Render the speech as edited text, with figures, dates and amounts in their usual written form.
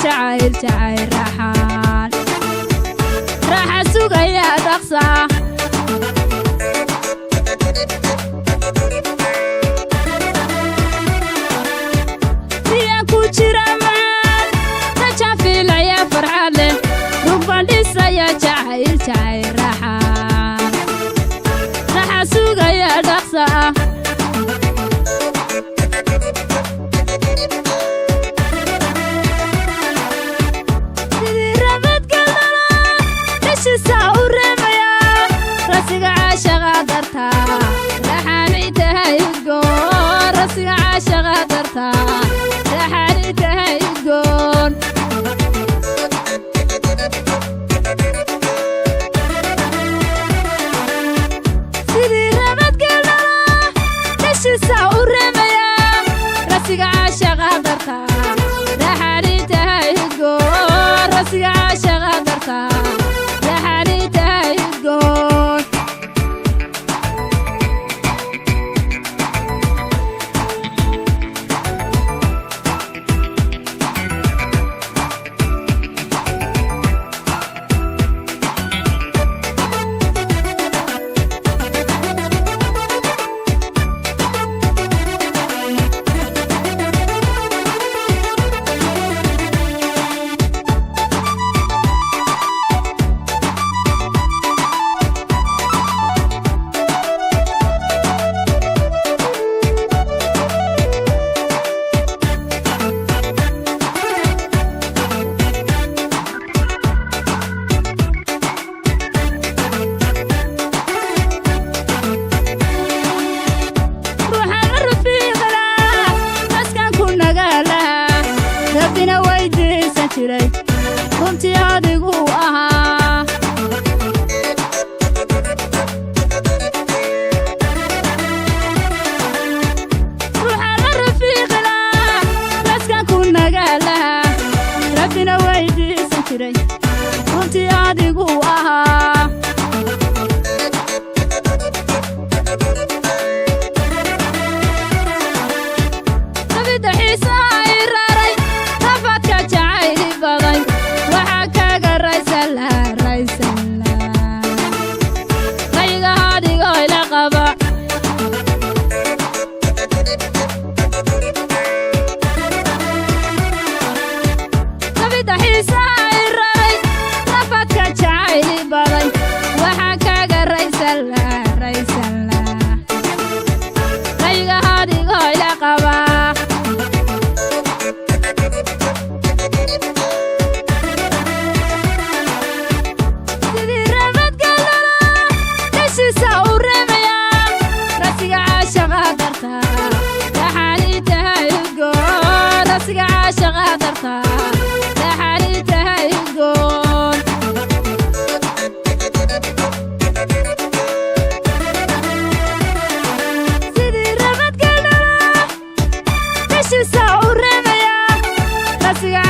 جعيل جعيل رحال راح السوق يا دقصة فيا كوتشرا معان تشافي لا يا فرحالة ربان لسا يا جعيل جعيل رحال راح السوق يا دقصة runtii adigu ahaa ruuxa la rafiiqla laskan ku nagalaha rabbina weydiisan jiray runtii adigu ahaa nabida xiisa iraray nafadka jacayli baday waxa kaga raysala qayga adigo ila qaba nabida xiisa iraray nafadka jacayli baday waxa kaga raysala qayga adigo ila qaba Siga